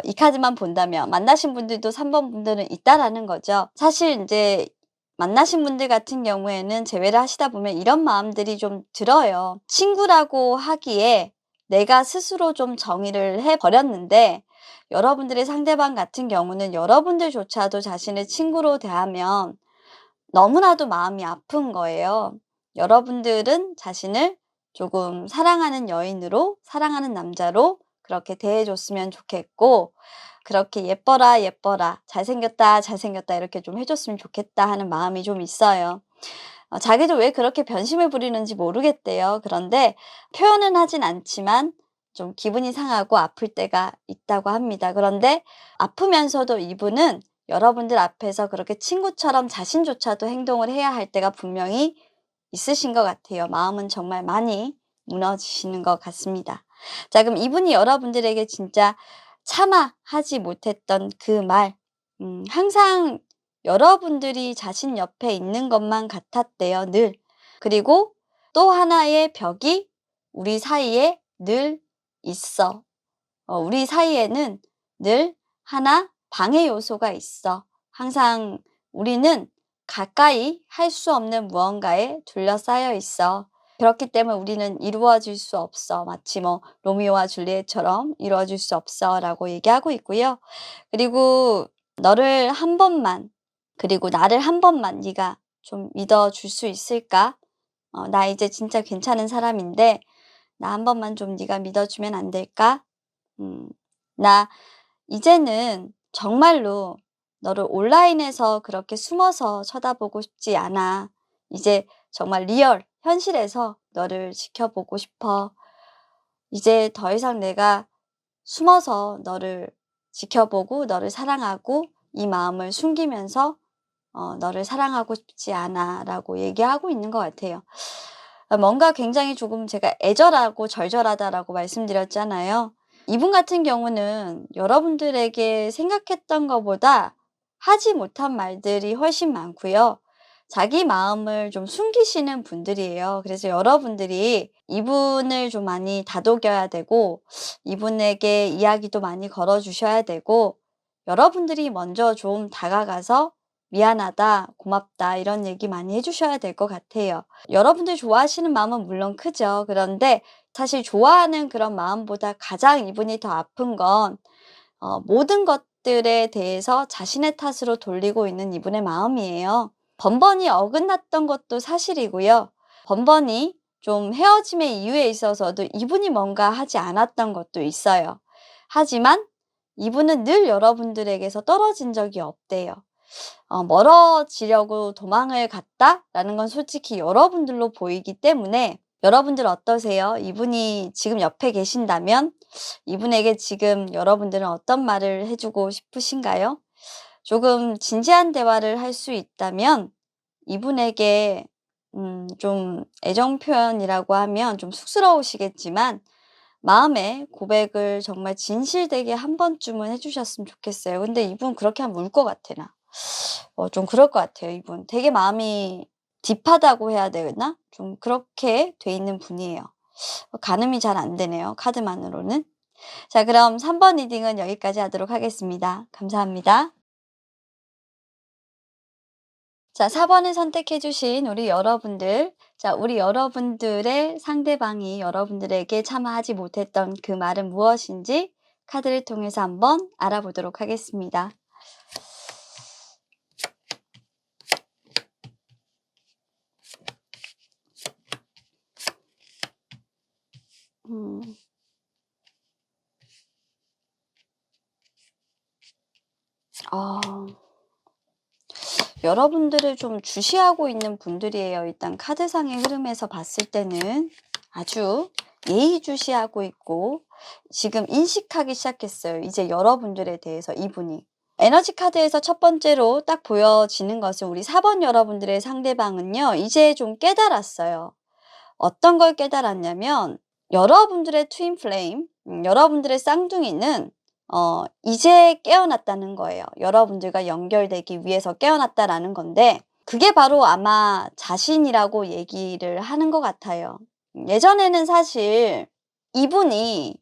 이 카드만 본다면 만나신 분들도 3번 분들은 있다라는 거죠. 사실 인제 만나신 분들 같은 경우에는 제외를 하시다 보면 이런 마음들이 좀 들어요. 친구라고 하기에 내가 스스로 좀 정의를 해 버렸는데, 여러분들의 상대방 같은 경우는 여러분들조차도 자신을 친구로 대하면 너무나도 마음이 아픈 거예요. 여러분들은 자신을 조금 사랑하는 여인으로, 사랑하는 남자로 그렇게 대해 줬으면 좋겠고, 그렇게 "예뻐라, 예뻐라. 잘생겼다, 잘생겼다." 이렇게 좀 해 줬으면 좋겠다 하는 마음이 좀 있어요. 자기도 왜 그렇게 변심을 부리는지 모르겠대요. 그런데 표현은 하진 않지만 좀 기분이 상하고 아플 때가 있다고 합니다. 그런데 아프면서도 이분은 여러분들 앞에서 그렇게 친구처럼 자신조차도 행동을 해야 할 때가 분명히 있으신 것 같아요. 마음은 정말 많이 무너지시는 것 같습니다. 자, 그럼 이분이 여러분들에게 진짜 차마 하지 못했던 그 말, 항상 여러분들이 자신 옆에 있는 것만 같았대요, 늘. 그리고 또 하나의 벽이 우리 사이에 늘 있어. 우리 사이에는 늘 하나 방해 요소가 있어. 항상 우리는 가까이 할 수 없는 무언가에 둘러싸여 있어. 그렇기 때문에 우리는 이루어질 수 없어. 마치 뭐 로미오와 줄리엣처럼 이루어질 수 없어라고 얘기하고 있고요. 그리고 너를 한 번만, 그리고 나를 한 번만 네가 좀 믿어 줄 수 있을까? 나 이제 진짜 괜찮은 사람인데 나 한 번만 좀 네가 믿어 주면 안 될까? 음. 나 이제는 정말로 너를 온라인에서 그렇게 숨어서 쳐다보고 싶지 않아. 이제 정말 리얼, 현실에서 너를 지켜보고 싶어. 이제 더 이상 내가 숨어서 너를 지켜보고 너를 사랑하고 이 마음을 숨기면서 너를 사랑하고 싶지 않아 라고 얘기하고 있는 것 같아요. 뭔가 굉장히 조금 제가 애절하고 절절하다라고 말씀드렸잖아요. 이분 같은 경우는 여러분들에게 생각했던 것보다 하지 못한 말들이 훨씬 많고요. 자기 마음을 좀 숨기시는 분들이에요. 그래서 여러분들이 이분을 좀 많이 다독여야 되고, 이분에게 이야기도 많이 걸어 주셔야 되고, 여러분들이 먼저 좀 다가가서 "미안하다. 고맙다." 이런 얘기 많이 해 주셔야 될 것 같아요. 여러분들이 좋아하시는 마음은 물론 크죠. 그런데 사실 좋아하는 그런 마음보다 가장 이분이 더 아픈 건 모든 것들에 대해서 자신의 탓으로 돌리고 있는 이분의 마음이에요. 번번이 어긋났던 것도 사실이고요. 번번이 좀 헤어짐의 이유에 있어서도 이분이 뭔가 하지 않았던 것도 있어요. 하지만 이분은 늘 여러분들에게서 떨어진 적이 없대요. 멀어지려고 도망을 갔다라는 건 솔직히 여러분들로 보이기 때문에, 여러분들 어떠세요? 이분이 지금 옆에 계신다면 이분에게 지금 여러분들은 어떤 말을 해 주고 싶으신가요? 조금 진지한 대화를 할 수 있다면 이분에게 좀 애정 표현이라고 하면 좀 쑥스러우시겠지만 마음의 고백을 정말 진실되게 한 번쯤은 해 주셨으면 좋겠어요. 근데 이분 그렇게 하면 울 것 같아 나. 좀 그럴 것 같아요 이분. 되게 마음이 딥하다고 해야 되나? 좀 그렇게 돼 있는 분이에요. 가늠이 잘 안 되네요, 카드만으로는. 자, 그럼 3번 리딩은 여기까지 하도록 하겠습니다. 감사합니다. 자, 4번을 선택해 주신 우리 여러분들. 자, 우리 여러분들의 상대방이 여러분들에게 차마 하지 못했던 그 말은 무엇인지 카드를 통해서 한번 알아보도록 하겠습니다. 음. 아. 여러분들을 좀 주시하고 있는 분들이에요. 일단 카드상의 흐름에서 봤을 때는 아주 예의주시하고 있고 지금 인식하기 시작했어요. 이제 여러분들에 대해서 이분이. 에너지 카드에서 첫 번째로 딱 보여지는 것은 우리 4번 여러분들의 상대방은요. 이제 좀 깨달았어요. 어떤 걸 깨달았냐면 여러분들의 트윈 플레임, 여러분들의 쌍둥이는 이제 깨어났다는 거예요. 여러분들과 연결되기 위해서 깨어났다라는 건데 그게 바로 아마 자신이라고 얘기를 하는 것 같아요. 예전에는 사실 이분이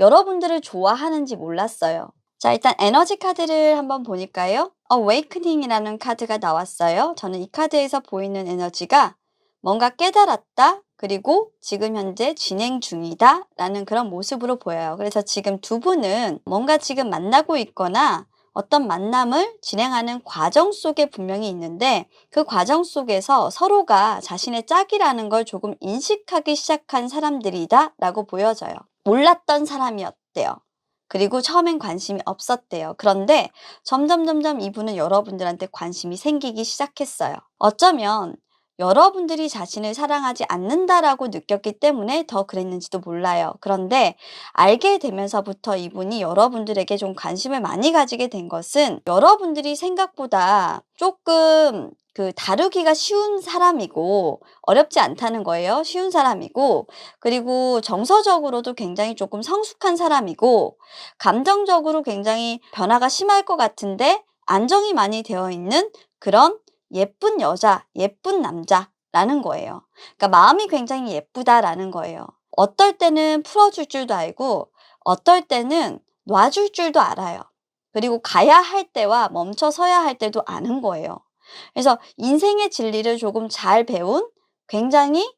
여러분들을 좋아하는지 몰랐어요. 자, 일단 에너지 카드를 한번 보니까요. Awakening이라는 카드가 나왔어요. 저는 이 카드에서 보이는 에너지가 뭔가 깨달았다, 그리고 지금 현재 진행 중이다 라는 그런 모습으로 보여요. 그래서 지금 두 분은 뭔가 지금 만나고 있거나 어떤 만남을 진행하는 과정 속에 분명히 있는데 그 과정 속에서 서로가 자신의 짝이라는 걸 조금 인식하기 시작한 사람들이다 라고 보여져요. 몰랐던 사람이었대요. 그리고 처음엔 관심이 없었대요. 그런데 점점 이분은 여러분들한테 관심이 생기기 시작했어요. 어쩌면 여러분들이 자신을 사랑하지 않는다라고 느꼈기 때문에 더 그랬는지도 몰라요. 그런데 알게 되면서부터 이분이 여러분들에게 좀 관심을 많이 가지게 된 것은 여러분들이 생각보다 조금 다루기가 쉬운 사람이고 어렵지 않다는 거예요. 쉬운 사람이고 그리고 정서적으로도 굉장히 조금 성숙한 사람이고 감정적으로 굉장히 변화가 심할 것 같은데 안정이 많이 되어 있는 그런 예쁜 여자, 예쁜 남자라는 거예요. 그러니까 마음이 굉장히 예쁘다라는 거예요. 어떨 때는 풀어줄 줄도 알고 어떨 때는 놔줄 줄도 알아요. 그리고 가야 할 때와 멈춰 서야 할 때도 아는 거예요. 그래서 인생의 진리를 조금 잘 배운 굉장히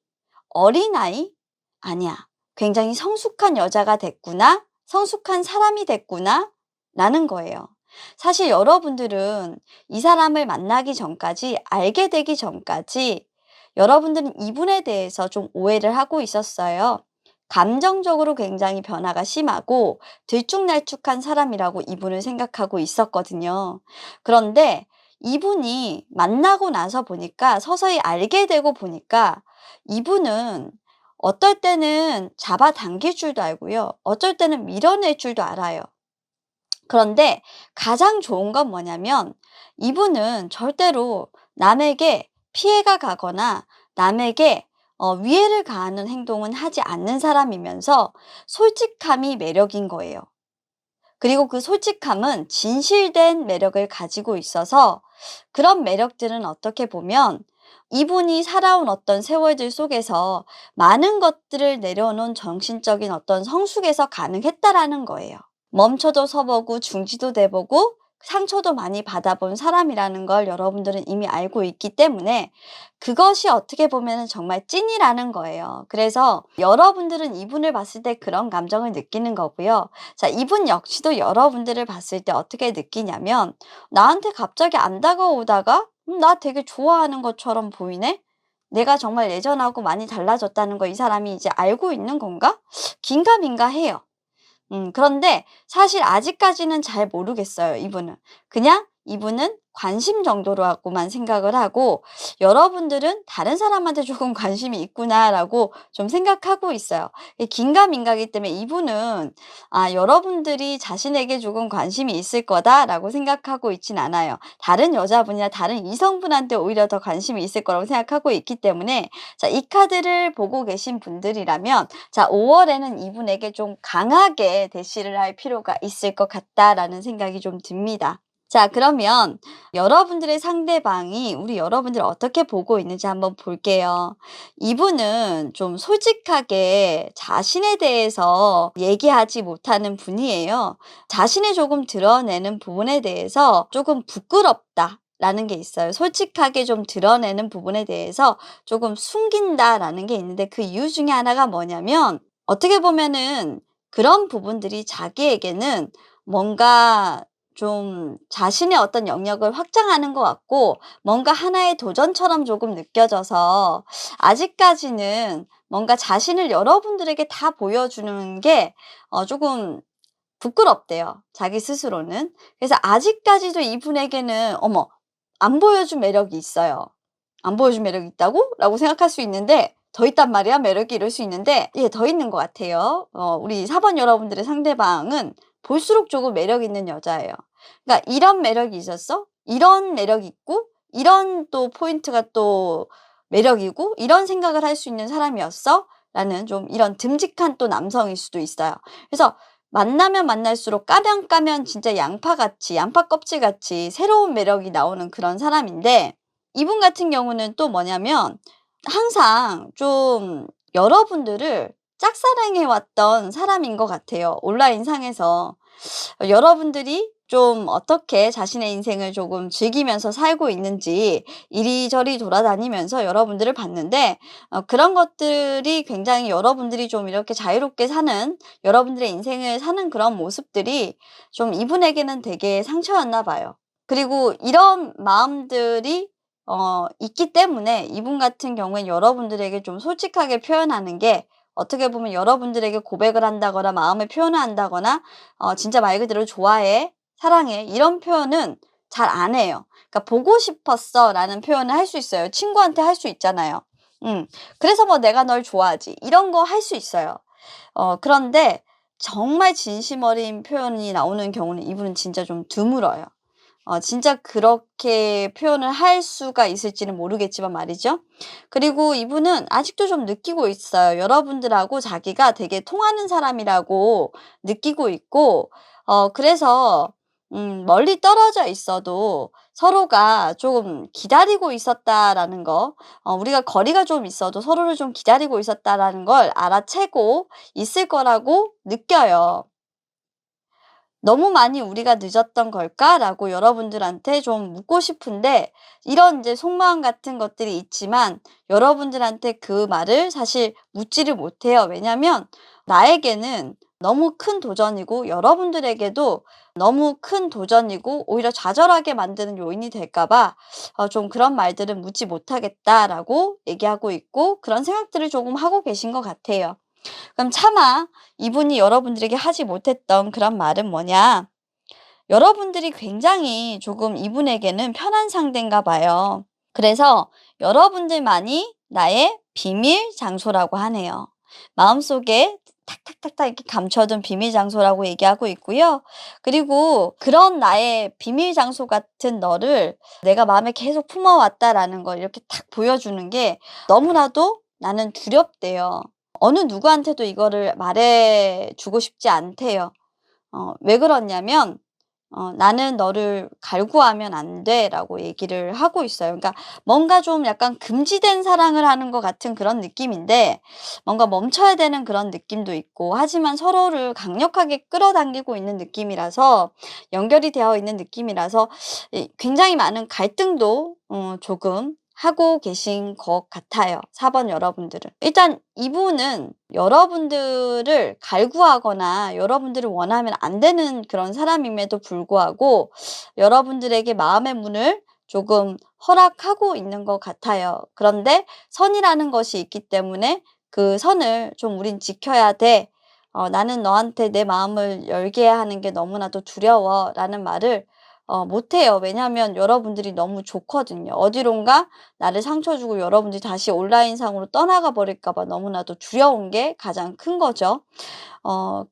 어린아이? 아니야. 굉장히 성숙한 여자가 됐구나. 성숙한 사람이 됐구나. 라는 거예요. 사실 여러분들은 이 사람을 만나기 전까지, 알게 되기 전까지 여러분들은 이분에 대해서 좀 오해를 하고 있었어요. 감정적으로 굉장히 변화가 심하고 들쭉날쭉한 사람이라고 이분을 생각하고 있었거든요. 그런데 이분이 만나고 나서 보니까 서서히 알게 되고 보니까 이분은 어떨 때는 잡아당길 줄도 알고요. 어쩔 때는 밀어낼 줄도 알아요. 그런데 가장 좋은 건 뭐냐면 이분은 절대로 남에게 피해가 가거나 남에게 위해를 가하는 행동은 하지 않는 사람이면서 솔직함이 매력인 거예요. 그리고 그 솔직함은 진실된 매력을 가지고 있어서 그런 매력들은 어떻게 보면 이분이 살아온 어떤 세월들 속에서 많은 것들을 내려놓은 정신적인 어떤 성숙에서 가능했다라는 거예요. 멈춰도 서보고 중지도 돼보고 상처도 많이 받아본 사람이라는 걸 여러분들은 이미 알고 있기 때문에 그것이 어떻게 보면 정말 찐이라는 거예요. 그래서 여러분들은 이분을 봤을 때 그런 감정을 느끼는 거고요. 자, 이분 역시도 여러분들을 봤을 때 어떻게 느끼냐면 나한테 갑자기 안 다가오다가 나 되게 좋아하는 것처럼 보이네? 내가 정말 예전하고 많이 달라졌다는 거 이 사람이 이제 알고 있는 건가? 긴가민가 해요. 그런데 사실 아직까지는 잘 모르겠어요, 이분은. 그냥 이분은 관심 정도로 하고만 생각을 하고 여러분들은 '다른 사람한테 조금 관심이 있구나.'라고 좀 생각하고 있어요. 긴가민가이기 때문에 이분은 여러분들이 자신에게 조금 관심이 있을 거다라고 생각하고 있진 않아요. 다른 여자분이나 다른 이성분한테 오히려 더 관심이 있을 거라고 생각하고 있기 때문에 자, 이 카드를 보고 계신 분들이라면 자, 5월에는 이분에게 좀 강하게 대시를 할 필요가 있을 것 같다라는 생각이 좀 듭니다. 자, 그러면 여러분들의 상대방이 우리 여러분들을 어떻게 보고 있는지 한번 볼게요. 이분은 좀 솔직하게 자신에 대해서 얘기하지 못하는 분이에요. 자신을 조금 드러내는 부분에 대해서 조금 부끄럽다 라는 게 있어요. 솔직하게 좀 드러내는 부분에 대해서 조금 숨긴다라는 게 있는데 그 이유 중에 하나가 뭐냐면 어떻게 보면은 그런 부분들이 자기에게는 뭔가 좀 자신의 어떤 영역을 확장하는 것 같고 뭔가 하나의 도전처럼 조금 느껴져서 아직까지는 뭔가 자신을 여러분들에게 다 보여주는 게 조금 부끄럽대요, 자기 스스로는. 그래서 아직까지도 이분에게는 '어머 안 보여준 매력이 있어요.' '안 보여준 매력이 있다고?' 라고 생각할 수 있는데 "더 있단 말이야, 매력이." 이럴 수 있는데 예 더 있는 것 같아요. 우리 4번 여러분들의 상대방은 볼수록 조금 매력 있는 여자예요. 그러니까 '이런 매력이 있었어? 이런 매력이 있고 이런 또 포인트가 또 매력이고 이런 생각을 할 수 있는 사람이었어?' 라는 좀 이런 듬직한 또 남성일 수도 있어요. 그래서 만나면 만날수록 까면 까면 진짜 양파같이 양파 껍질같이 새로운 매력이 나오는 그런 사람인데 이분 같은 경우는 또 뭐냐면 항상 좀 여러분들을 짝사랑해 왔던 사람인 것 같아요, 온라인상에서. 여러분들이 좀 어떻게 자신의 인생을 조금 즐기면서 살고 있는지 이리저리 돌아다니면서 여러분들을 봤는데 그런 것들이 굉장히 여러분들이 좀 이렇게 자유롭게 사는 여러분들의 인생을 사는 그런 모습들이 좀 이분에게는 되게 상처였나 봐요. 그리고 이런 마음들이 있기 때문에 이분 같은 경우엔 여러분들에게 좀 솔직하게 표현하는 게 어떻게 보면 여러분들에게 고백을 한다거나 마음을 표현을 한다거나 진짜 말 그대로 "좋아해. 사랑해." 이런 표현은 잘 안 해요. 그러니까 "보고 싶었어."라는 표현을 할 수 있어요. 친구한테 할 수 있잖아요. "그래서 뭐 내가 널 좋아하지." 이런 거 할 수 있어요. 그런데 정말 진심 어린 표현이 나오는 경우는 이분은 진짜 좀 드물어요. 진짜 그렇게 표현을 할 수가 있을지는 모르겠지만 말이죠. 그리고 이분은 아직도 좀 느끼고 있어요. 여러분들하고 자기가 되게 통하는 사람이라고 느끼고 있고 그래서 멀리 떨어져 있어도 서로가 좀 기다리고 있었다라는 거, 우리가 거리가 좀 있어도 서로를 좀 기다리고 있었다라는 걸 알아채고 있을 거라고 느껴요. '너무 많이 우리가 늦었던 걸까?'라고 여러분들한테 좀 묻고 싶은데 이런 이제 속마음 같은 것들이 있지만 여러분들한테 그 말을 사실 묻지를 못해요. 왜냐면 나에게는 너무 큰 도전이고 여러분들에게도 너무 큰 도전이고 오히려 좌절하게 만드는 요인이 될까 봐 좀 "그런 말들은 묻지 못하겠다."라고 얘기하고 있고 그런 생각들을 조금 하고 계신 것 같아요. 그럼 차마 이분이 여러분들에게 하지 못했던 그런 말은 뭐냐? 여러분들이 굉장히 조금 이분에게는 편한 상대인가 봐요. 그래서 여러분들만이 나의 비밀 장소라고 하네요. 마음속에 탁탁탁탁 이렇게 감춰둔 비밀 장소라고 얘기하고 있고요. 그리고 그런 나의 비밀 장소 같은 너를 내가 마음에 계속 품어왔다라는 걸 이렇게 탁 보여주는 게 너무나도 나는 두렵대요. 어느 누구한테도 이거를 말해 주고 싶지 않대요. 왜 그러냐면 "나는 너를 갈구하면 안 돼."라고 얘기를 하고 있어요. 그러니까 뭔가 좀 약간 금지된 사랑을 하는 것 같은 그런 느낌인데 뭔가 멈춰야 되는 그런 느낌도 있고 하지만 서로를 강력하게 끌어당기고 있는 느낌이라서 연결이 되어 있는 느낌이라서 굉장히 많은 갈등도 조금 하고 계신 것 같아요, 4번 여러분들은. 일단 이분은 여러분들을 갈구하거나 여러분들을 원하면 안 되는 그런 사람임에도 불구하고 여러분들에게 마음의 문을 조금 허락하고 있는 것 같아요. 그런데 선이라는 것이 있기 때문에 그 선을 좀 우린 지켜야 돼. 나는 너한테 내 마음을 열게 하는 게 너무나도 두려워. 라는 말을 못 해요. 왜냐하면 여러분들이 너무 좋거든요. 어디론가 나를 상처 주고 여러분들이 다시 온라인상으로 떠나가 버릴까 봐 너무나도 두려운 게 가장 큰 거죠.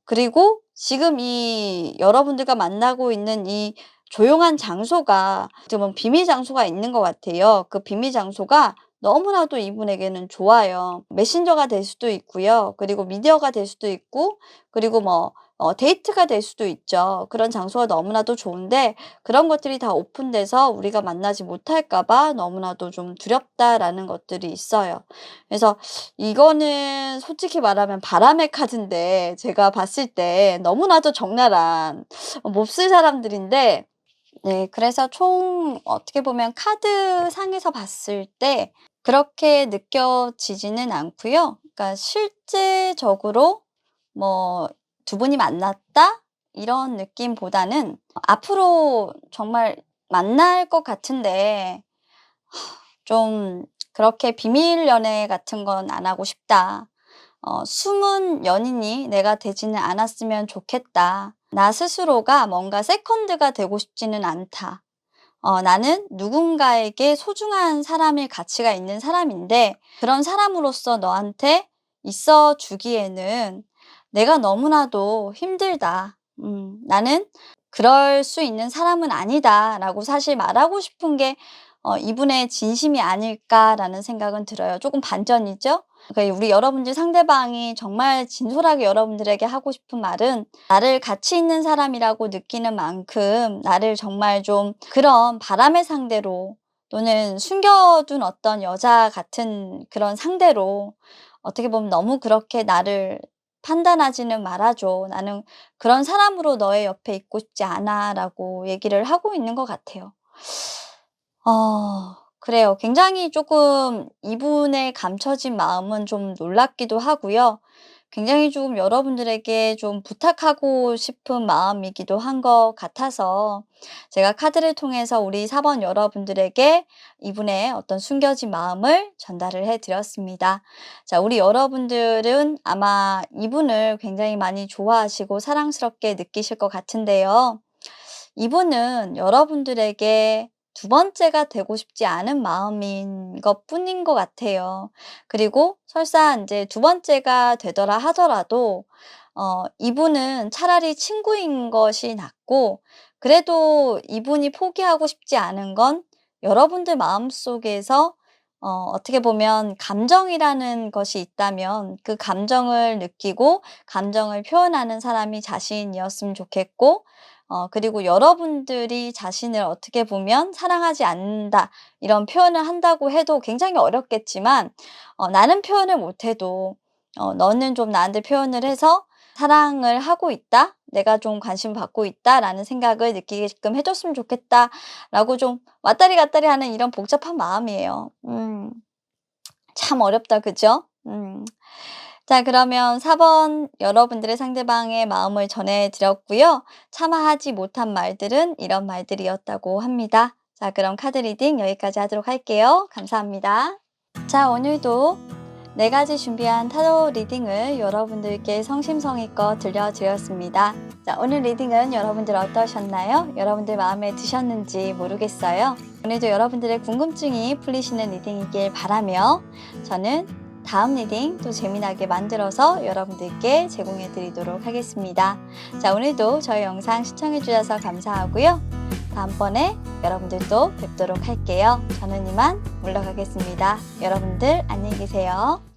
그리고 지금 이 여러분들과 만나고 있는 이 조용한 장소가 어떻게 보면 비밀 장소가 있는 것 같아요. 그 비밀 장소가 너무나도 이분에게는 좋아요. 메신저가 될 수도 있고요. 그리고 미디어가 될 수도 있고 그리고 뭐 데이트가 될 수도 있죠. 그런 장소가 너무나도 좋은데 그런 것들이 다 오픈돼서 우리가 만나지 못할까 봐 너무나도 좀 두렵다라는 것들이 있어요. 그래서 이거는 솔직히 말하면 바람의 카드인데 제가 봤을 때 너무나도 적나라한 몹쓸 사람들인데 네. 그래서 총 어떻게 보면 카드상에서 봤을 때 그렇게 느껴지지는 않고요. 그러니까 실제적으로 뭐 '두 분이 만났다.' 이런 느낌보다는 앞으로 정말 만날 것 같은데 좀 그렇게 비밀 연애 같은 건 안 하고 싶다. 숨은 연인이 내가 되지는 않았으면 좋겠다. 나 스스로가 뭔가 세컨드가 되고 싶지는 않다. 나는 누군가에게 소중한 사람일 가치가 있는 사람인데 그런 사람으로서 너한테 있어 주기에는 내가 너무나도 힘들다. 나는 그럴 수 있는 사람은 아니다.'라고 사실 말하고 싶은 게 이분의 진심이 아닐까라는 생각은 들어요. 조금 반전이죠? 그러니까 우리 여러분들 상대방이 정말 진솔하게 여러분들에게 하고 싶은 말은 나를 가치 있는 사람이라고 느끼는 만큼 나를 정말 좀 그런 바람의 상대로 또는 숨겨둔 어떤 여자 같은 그런 상대로 어떻게 보면 "너무 그렇게 나를 판단하지는 말아 줘. 나는 그런 사람으로 너의 옆에 있고 싶지 않아."라고 얘기를 하고 있는 것 같아요. 그래요. 굉장히 조금 이분의 감춰진 마음은 좀 놀랍기도 하고요. 굉장히 좀 여러분들에게 좀 부탁하고 싶은 마음이기도 한 것 같아서 제가 카드를 통해서 우리 4번 여러분들에게 이분의 어떤 숨겨진 마음을 전달을 해 드렸습니다. 자, 우리 여러분들은 아마 이분을 굉장히 많이 좋아하시고 사랑스럽게 느끼실 것 같은데요. 이분은 여러분들에게 두 번째가 되고 싶지 않은 마음인 것뿐인 것 같아요. 그리고 설사 이제 두 번째가 되더라 하더라도 이분은 차라리 친구인 것이 낫고 그래도 이분이 포기하고 싶지 않은 건 여러분들 마음속에서 어떻게 보면 감정이라는 것이 있다면 그 감정을 느끼고 감정을 표현하는 사람이 자신이었으면 좋겠고 그리고 여러분들이 자신을 어떻게 보면 "사랑하지 않는다." 이런 표현을 한다고 해도 굉장히 어렵겠지만 나는 표현을 못 해도 "너는 좀 나한테 표현을 해서 사랑을 하고 있다. 내가 좀 관심을 받고 있다.'라는 생각을 느끼게끔 해 줬으면 좋겠다.'라고 좀 왔다리 갔다리 하는 이런 복잡한 마음이에요. 참 어렵다. 그죠? 자, 그러면 4번 여러분들의 상대방의 마음을 전해 드렸고요. 참아하지 못한 말들은 이런 말들이었다고 합니다. 자, 그럼 카드 리딩 여기까지 하도록 할게요. 감사합니다. 자, 오늘도 4가지 준비한 타로 리딩을 여러분들께 성심성의껏 들려드렸습니다. 자, 오늘 리딩은 여러분들 어떠셨나요? 여러분들 마음에 드셨는지 모르겠어요. 오늘도 여러분들의 궁금증이 풀리시는 리딩이길 바라며 저는 다음 리딩 또 재미나게 만들어서 여러분들께 제공해 드리도록 하겠습니다. 자, 오늘도 저희 영상 시청해 주셔서 감사하고요. 다음번에 여러분들도 뵙도록 할게요. 저는 이만 물러가겠습니다. 여러분들 안녕히 계세요.